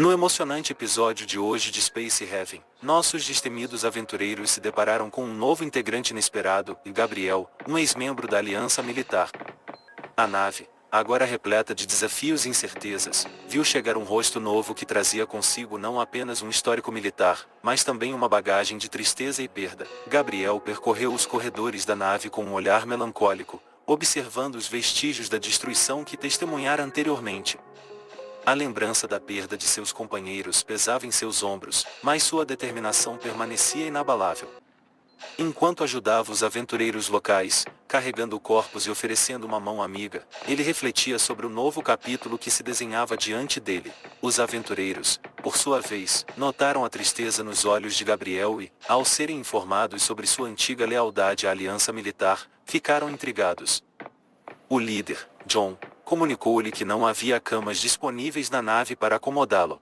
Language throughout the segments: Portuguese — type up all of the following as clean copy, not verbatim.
No emocionante episódio de hoje de Space Heaven, nossos destemidos aventureiros se depararam com um novo integrante inesperado, Gabriel, um ex-membro da Aliança Militar. A nave, agora repleta de desafios e incertezas, viu chegar um rosto novo que trazia consigo não apenas um histórico militar, mas também uma bagagem de tristeza e perda. Gabriel percorreu os corredores da nave com um olhar melancólico, observando os vestígios da destruição que testemunhara anteriormente. A lembrança da perda de seus companheiros pesava em seus ombros, mas sua determinação permanecia inabalável. Enquanto ajudava os aventureiros locais, carregando corpos e oferecendo uma mão amiga, ele refletia sobre o novo capítulo que se desenhava diante dele. Os aventureiros, por sua vez, notaram a tristeza nos olhos de Gabriel e, ao serem informados sobre sua antiga lealdade à aliança militar, ficaram intrigados. O líder, John, comunicou-lhe que não havia camas disponíveis na nave para acomodá-lo.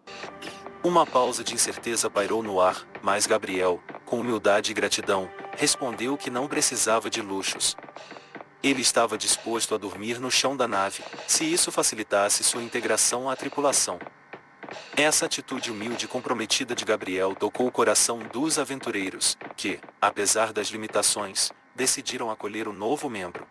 Uma pausa de incerteza pairou no ar, mas Gabriel, com humildade e gratidão, respondeu que não precisava de luxos. Ele estava disposto a dormir no chão da nave, se isso facilitasse sua integração à tripulação. Essa atitude humilde e comprometida de Gabriel tocou o coração dos aventureiros, que, apesar das limitações, decidiram acolher o novo membro.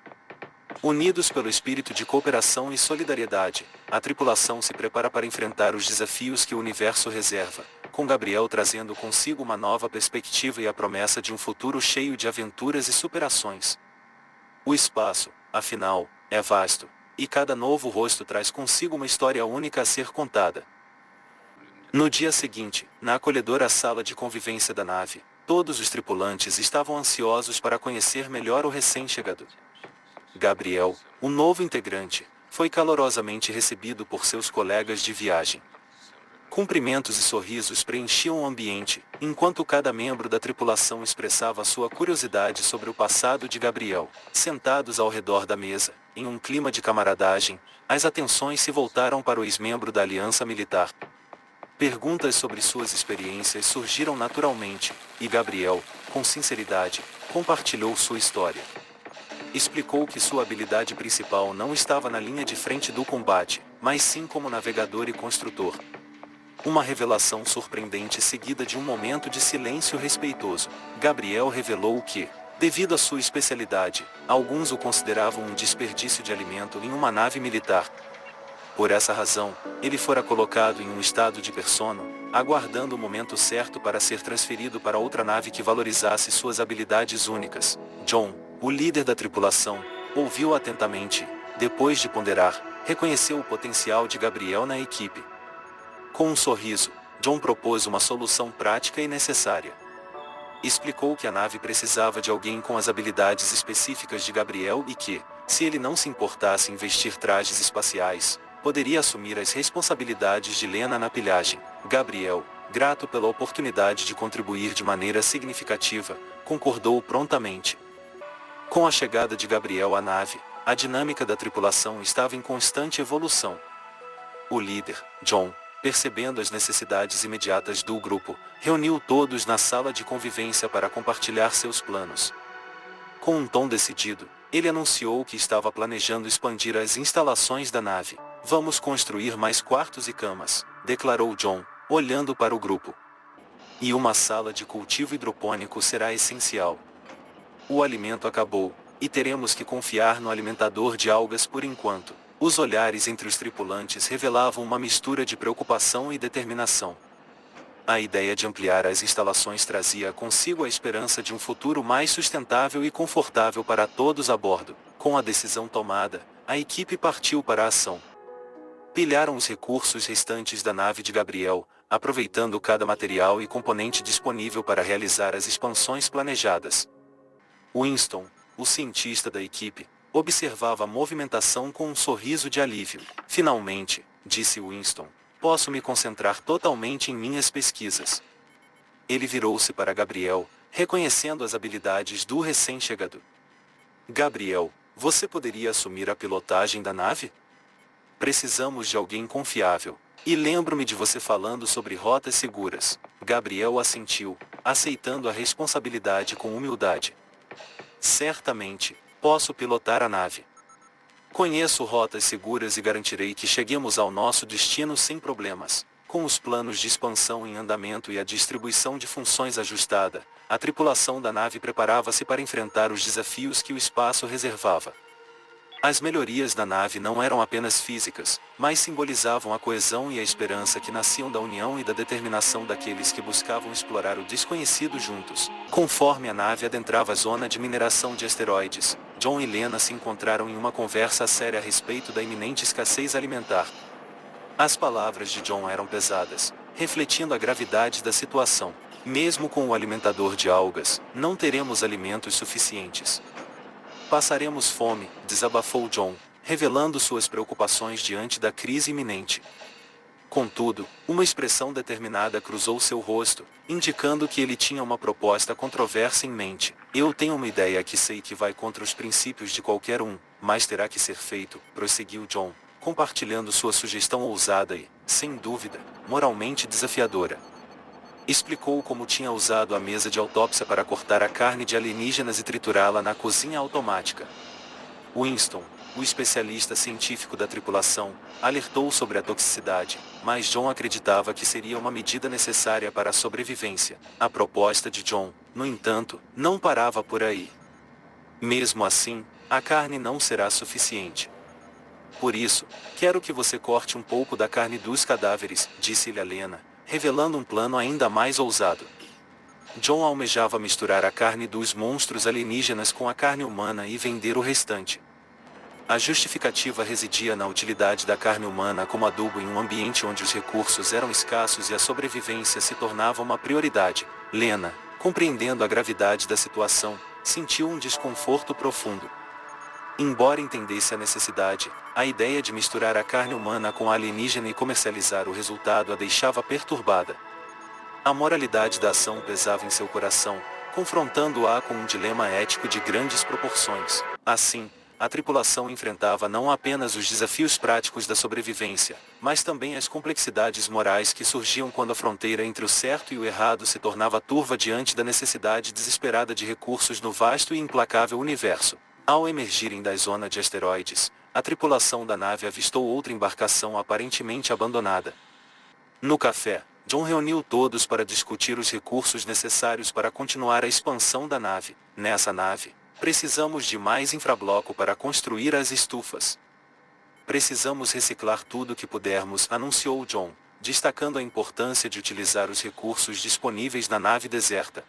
Unidos pelo espírito de cooperação e solidariedade, a tripulação se prepara para enfrentar os desafios que o universo reserva, com Gabriel trazendo consigo uma nova perspectiva e a promessa de um futuro cheio de aventuras e superações. O espaço, afinal, é vasto, e cada novo rosto traz consigo uma história única a ser contada. No dia seguinte, na acolhedora sala de convivência da nave, todos os tripulantes estavam ansiosos para conhecer melhor o recém-chegado. Gabriel, o novo integrante, foi calorosamente recebido por seus colegas de viagem. Cumprimentos e sorrisos preenchiam o ambiente, enquanto cada membro da tripulação expressava sua curiosidade sobre o passado de Gabriel. Sentados ao redor da mesa, em um clima de camaradagem, as atenções se voltaram para o ex-membro da Aliança Militar. Perguntas sobre suas experiências surgiram naturalmente, e Gabriel, com sinceridade, compartilhou sua história. Explicou que sua habilidade principal não estava na linha de frente do combate, mas sim como navegador e construtor. Uma revelação surpreendente seguida de um momento de silêncio respeitoso. Gabriel revelou que, devido à sua especialidade, alguns o consideravam um desperdício de alimento em uma nave militar. Por essa razão, ele fora colocado em um estado de hipersono, aguardando o momento certo para ser transferido para outra nave que valorizasse suas habilidades únicas. John, o líder da tripulação, ouviu atentamente, depois de ponderar, reconheceu o potencial de Gabriel na equipe. Com um sorriso, John propôs uma solução prática e necessária. Explicou que a nave precisava de alguém com as habilidades específicas de Gabriel e que, se ele não se importasse em vestir trajes espaciais, poderia assumir as responsabilidades de Lena na pilhagem. Gabriel, grato pela oportunidade de contribuir de maneira significativa, concordou prontamente. Com a chegada de Gabriel à nave, a dinâmica da tripulação estava em constante evolução. O líder, John, percebendo as necessidades imediatas do grupo, reuniu todos na sala de convivência para compartilhar seus planos. Com um tom decidido, ele anunciou que estava planejando expandir as instalações da nave. "Vamos construir mais quartos e camas", declarou John, olhando para o grupo. "E uma sala de cultivo hidropônico será essencial. O alimento acabou, e teremos que confiar no alimentador de algas por enquanto." Os olhares entre os tripulantes revelavam uma mistura de preocupação e determinação. A ideia de ampliar as instalações trazia consigo a esperança de um futuro mais sustentável e confortável para todos a bordo. Com a decisão tomada, a equipe partiu para a ação. Pilharam os recursos restantes da nave de Gabriel, aproveitando cada material e componente disponível para realizar as expansões planejadas. Winston, o cientista da equipe, observava a movimentação com um sorriso de alívio. "Finalmente", disse Winston, "posso me concentrar totalmente em minhas pesquisas." Ele virou-se para Gabriel, reconhecendo as habilidades do recém-chegado. "Gabriel, você poderia assumir a pilotagem da nave? Precisamos de alguém confiável. E lembro-me de você falando sobre rotas seguras." Gabriel assentiu, aceitando a responsabilidade com humildade. "Certamente, posso pilotar a nave. Conheço rotas seguras e garantirei que cheguemos ao nosso destino sem problemas." Com os planos de expansão em andamento e a distribuição de funções ajustada, a tripulação da nave preparava-se para enfrentar os desafios que o espaço reservava. As melhorias da nave não eram apenas físicas, mas simbolizavam a coesão e a esperança que nasciam da união e da determinação daqueles que buscavam explorar o desconhecido juntos. Conforme a nave adentrava a zona de mineração de asteroides, John e Lena se encontraram em uma conversa séria a respeito da iminente escassez alimentar. As palavras de John eram pesadas, refletindo a gravidade da situação. Mesmo com o alimentador de algas, não teremos alimentos suficientes. Passaremos fome, desabafou John, revelando suas preocupações diante da crise iminente. Contudo, uma expressão determinada cruzou seu rosto, indicando que ele tinha uma proposta controversa em mente. Eu tenho uma ideia que sei que vai contra os princípios de qualquer um, mas terá que ser feito, prosseguiu John, compartilhando sua sugestão ousada e, sem dúvida, moralmente desafiadora. Explicou como tinha usado a mesa de autópsia para cortar a carne de alienígenas e triturá-la na cozinha automática. Winston, o especialista científico da tripulação, alertou sobre a toxicidade, mas John acreditava que seria uma medida necessária para a sobrevivência. A proposta de John, no entanto, não parava por aí. Mesmo assim, a carne não será suficiente. Por isso, quero que você corte um pouco da carne dos cadáveres, disse-lhe a Lena, revelando um plano ainda mais ousado. John almejava misturar a carne dos monstros alienígenas com a carne humana e vender o restante. A justificativa residia na utilidade da carne humana como adubo em um ambiente onde os recursos eram escassos e a sobrevivência se tornava uma prioridade. Lena, compreendendo a gravidade da situação, sentiu um desconforto profundo. Embora entendesse a necessidade, a ideia de misturar a carne humana com a alienígena e comercializar o resultado a deixava perturbada. A moralidade da ação pesava em seu coração, confrontando-a com um dilema ético de grandes proporções. Assim, a tripulação enfrentava não apenas os desafios práticos da sobrevivência, mas também as complexidades morais que surgiam quando a fronteira entre o certo e o errado se tornava turva diante da necessidade desesperada de recursos no vasto e implacável universo. Ao emergirem da zona de asteroides, a tripulação da nave avistou outra embarcação aparentemente abandonada. No café, John reuniu todos para discutir os recursos necessários para continuar a expansão da nave. Nessa nave, precisamos de mais infrabloco para construir as estufas. Precisamos reciclar tudo que pudermos, anunciou John, destacando a importância de utilizar os recursos disponíveis na nave deserta.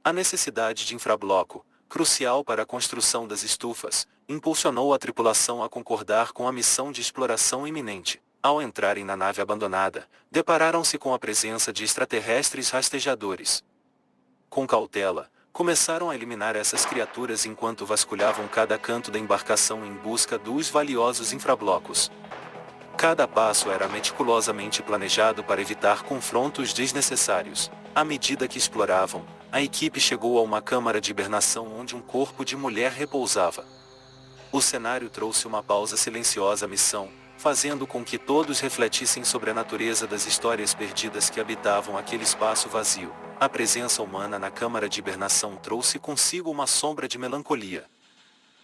A necessidade de infrabloco, crucial para a construção das estufas, impulsionou a tripulação a concordar com a missão de exploração iminente. Ao entrarem na nave abandonada, depararam-se com a presença de extraterrestres rastejadores. Com cautela, começaram a eliminar essas criaturas enquanto vasculhavam cada canto da embarcação em busca dos valiosos infrablocos. Cada passo era meticulosamente planejado para evitar confrontos desnecessários. À medida que exploravam, a equipe chegou a uma câmara de hibernação onde um corpo de mulher repousava. O cenário trouxe uma pausa silenciosa à missão, fazendo com que todos refletissem sobre a natureza das histórias perdidas que habitavam aquele espaço vazio. A presença humana na câmara de hibernação trouxe consigo uma sombra de melancolia.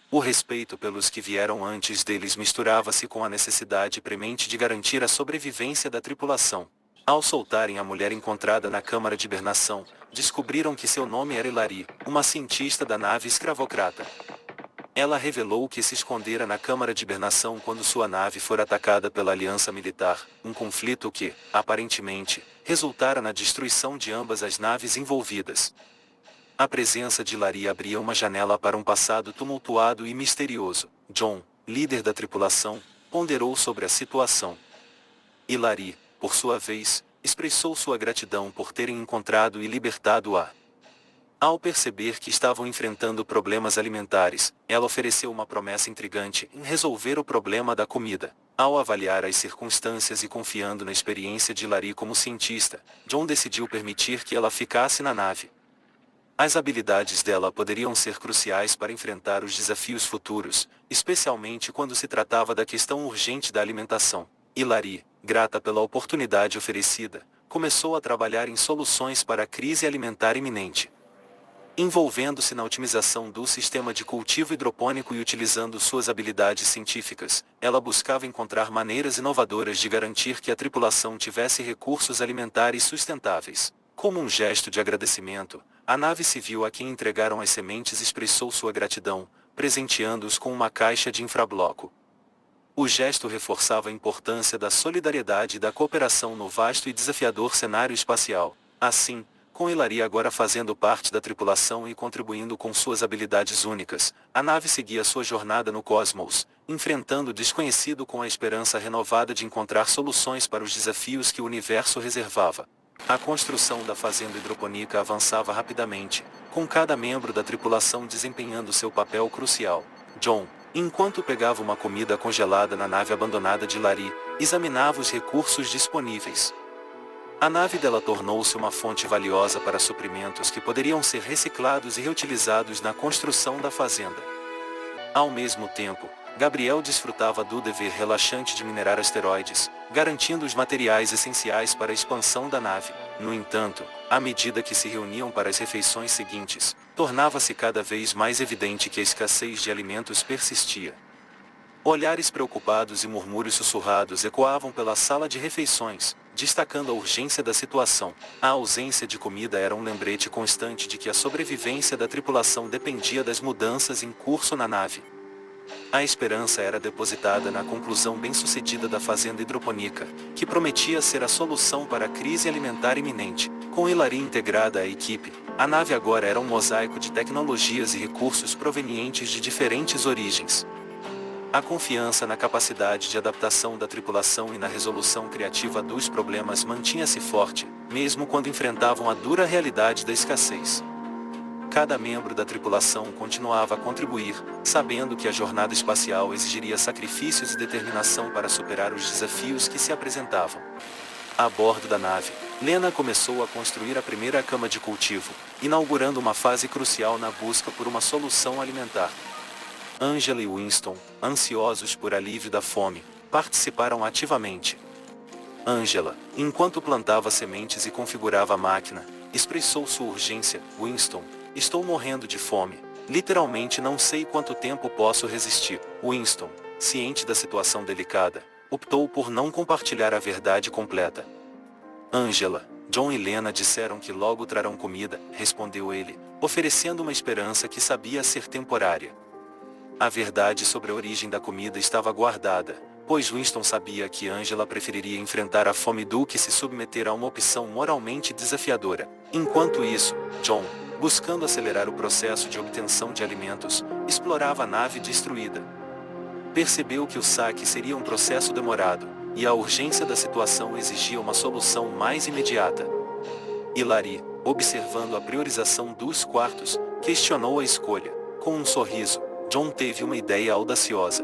O respeito pelos que vieram antes deles misturava-se com a necessidade premente de garantir a sobrevivência da tripulação. Ao soltarem a mulher encontrada na câmara de hibernação, descobriram que seu nome era Hilary, uma cientista da nave escravocrata. Ela revelou que se escondera na câmara de hibernação quando sua nave for atacada pela Aliança Militar, um conflito que, aparentemente, resultara na destruição de ambas as naves envolvidas. A presença de Hilary abria uma janela para um passado tumultuado e misterioso. John, líder da tripulação, ponderou sobre a situação. Hilary, por sua vez, expressou sua gratidão por terem encontrado e libertado-a. Ao perceber que estavam enfrentando problemas alimentares, ela ofereceu uma promessa intrigante em resolver o problema da comida. Ao avaliar as circunstâncias e confiando na experiência de Hilary como cientista, John decidiu permitir que ela ficasse na nave. As habilidades dela poderiam ser cruciais para enfrentar os desafios futuros, especialmente quando se tratava da questão urgente da alimentação. Hilary, grata pela oportunidade oferecida, começou a trabalhar em soluções para a crise alimentar iminente. Envolvendo-se na otimização do sistema de cultivo hidropônico e utilizando suas habilidades científicas, ela buscava encontrar maneiras inovadoras de garantir que a tripulação tivesse recursos alimentares sustentáveis. Como um gesto de agradecimento, a nave civil a quem entregaram as sementes expressou sua gratidão, presenteando-os com uma caixa de infrabloco. O gesto reforçava a importância da solidariedade e da cooperação no vasto e desafiador cenário espacial. Assim, com Hilary agora fazendo parte da tripulação e contribuindo com suas habilidades únicas, a nave seguia sua jornada no cosmos, enfrentando o desconhecido com a esperança renovada de encontrar soluções para os desafios que o universo reservava. A construção da fazenda hidropônica avançava rapidamente, com cada membro da tripulação desempenhando seu papel crucial. John, enquanto pegava uma comida congelada na nave abandonada de Hilary, examinava os recursos disponíveis. A nave dela tornou-se uma fonte valiosa para suprimentos que poderiam ser reciclados e reutilizados na construção da fazenda. Ao mesmo tempo, Gabriel desfrutava do dever relaxante de minerar asteroides, garantindo os materiais essenciais para a expansão da nave. No entanto, à medida que se reuniam para as refeições seguintes, tornava-se cada vez mais evidente que a escassez de alimentos persistia. Olhares preocupados e murmúrios sussurrados ecoavam pela sala de refeições, destacando a urgência da situação. A ausência de comida era um lembrete constante de que a sobrevivência da tripulação dependia das mudanças em curso na nave. A esperança era depositada na conclusão bem-sucedida da fazenda hidropônica, que prometia ser a solução para a crise alimentar iminente. Com Hilary integrada à equipe, a nave agora era um mosaico de tecnologias e recursos provenientes de diferentes origens. A confiança na capacidade de adaptação da tripulação e na resolução criativa dos problemas mantinha-se forte, mesmo quando enfrentavam a dura realidade da escassez. Cada membro da tripulação continuava a contribuir, sabendo que a jornada espacial exigiria sacrifícios e determinação para superar os desafios que se apresentavam. A bordo da nave, Lena começou a construir a primeira cama de cultivo, inaugurando uma fase crucial na busca por uma solução alimentar. Angela e Winston, ansiosos por alívio da fome, participaram ativamente. Angela, enquanto plantava sementes e configurava a máquina, expressou sua urgência. Winston, estou morrendo de fome. Literalmente não sei quanto tempo posso resistir. Winston, ciente da situação delicada, optou por não compartilhar a verdade completa. Angela, John e Lena disseram que logo trarão comida, respondeu ele, oferecendo uma esperança que sabia ser temporária. A verdade sobre a origem da comida estava guardada, pois Winston sabia que Angela preferiria enfrentar a fome do que se submeter a uma opção moralmente desafiadora. Enquanto isso, John, buscando acelerar o processo de obtenção de alimentos, explorava a nave destruída. Percebeu que o saque seria um processo demorado, e a urgência da situação exigia uma solução mais imediata. Hilary, observando a priorização dos quartos, questionou a escolha. Com um sorriso, John teve uma ideia audaciosa.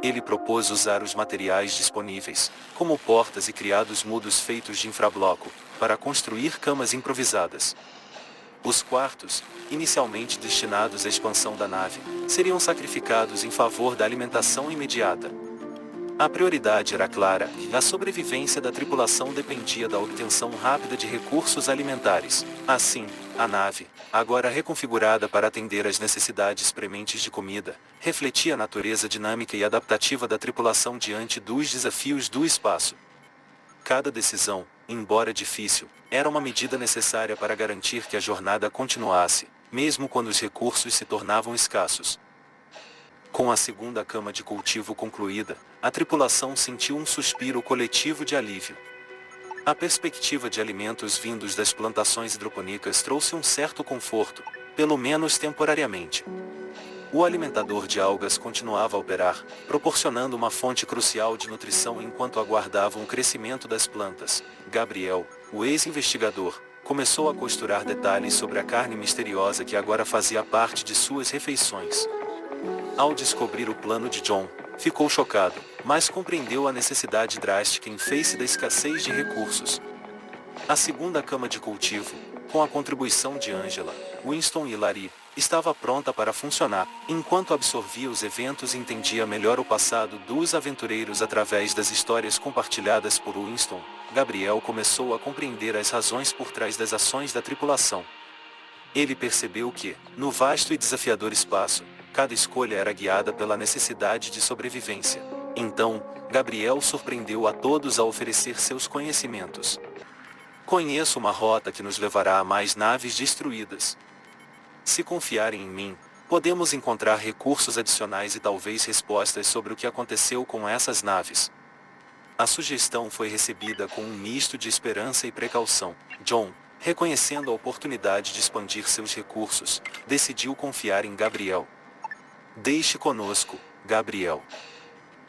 Ele propôs usar os materiais disponíveis, como portas e criados mudos feitos de infrabloco, para construir camas improvisadas. Os quartos, inicialmente destinados à expansão da nave, seriam sacrificados em favor da alimentação imediata. A prioridade era clara, e a sobrevivência da tripulação dependia da obtenção rápida de recursos alimentares. Assim, a nave, agora reconfigurada para atender às necessidades prementes de comida, refletia a natureza dinâmica e adaptativa da tripulação diante dos desafios do espaço. Cada decisão, embora difícil, era uma medida necessária para garantir que a jornada continuasse, mesmo quando os recursos se tornavam escassos. Com a segunda cama de cultivo concluída, a tripulação sentiu um suspiro coletivo de alívio. A perspectiva de alimentos vindos das plantações hidropônicas trouxe um certo conforto, pelo menos temporariamente. O alimentador de algas continuava a operar, proporcionando uma fonte crucial de nutrição enquanto aguardavam o crescimento das plantas. Gabriel, o ex-investigador, começou a costurar detalhes sobre a carne misteriosa que agora fazia parte de suas refeições. Ao descobrir o plano de John, ficou chocado, mas compreendeu a necessidade drástica em face da escassez de recursos. A segunda cama de cultivo, com a contribuição de Angela, Winston e Hilary, estava pronta para funcionar. Enquanto absorvia os eventos e entendia melhor o passado dos aventureiros através das histórias compartilhadas por Winston, Gabriel começou a compreender as razões por trás das ações da tripulação. Ele percebeu que, no vasto e desafiador espaço, cada escolha era guiada pela necessidade de sobrevivência. Então, Gabriel surpreendeu a todos ao oferecer seus conhecimentos. Conheço uma rota que nos levará a mais naves destruídas. Se confiarem em mim, podemos encontrar recursos adicionais e talvez respostas sobre o que aconteceu com essas naves. A sugestão foi recebida com um misto de esperança e precaução. John, reconhecendo a oportunidade de expandir seus recursos, decidiu confiar em Gabriel. Deixe conosco, Gabriel.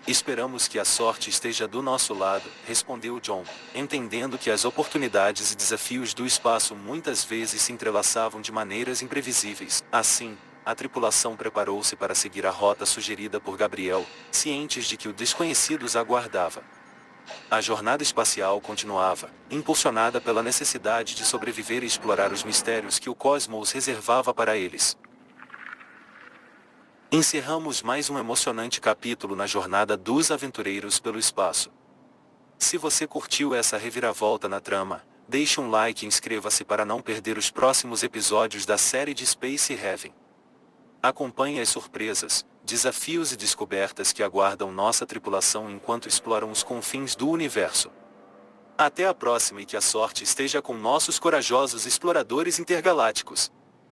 Esperamos que a sorte esteja do nosso lado, respondeu John, entendendo que as oportunidades e desafios do espaço muitas vezes se entrelaçavam de maneiras imprevisíveis. Assim, a tripulação preparou-se para seguir a rota sugerida por Gabriel, cientes de que o desconhecido os aguardava. A jornada espacial continuava, impulsionada pela necessidade de sobreviver e explorar os mistérios que o cosmos reservava para eles. Encerramos mais um emocionante capítulo na jornada dos aventureiros pelo espaço. Se você curtiu essa reviravolta na trama, deixe um like e inscreva-se para não perder os próximos episódios da série de Space Heaven. Acompanhe as surpresas, desafios e descobertas que aguardam nossa tripulação enquanto exploram os confins do universo. Até a próxima e que a sorte esteja com nossos corajosos exploradores intergalácticos.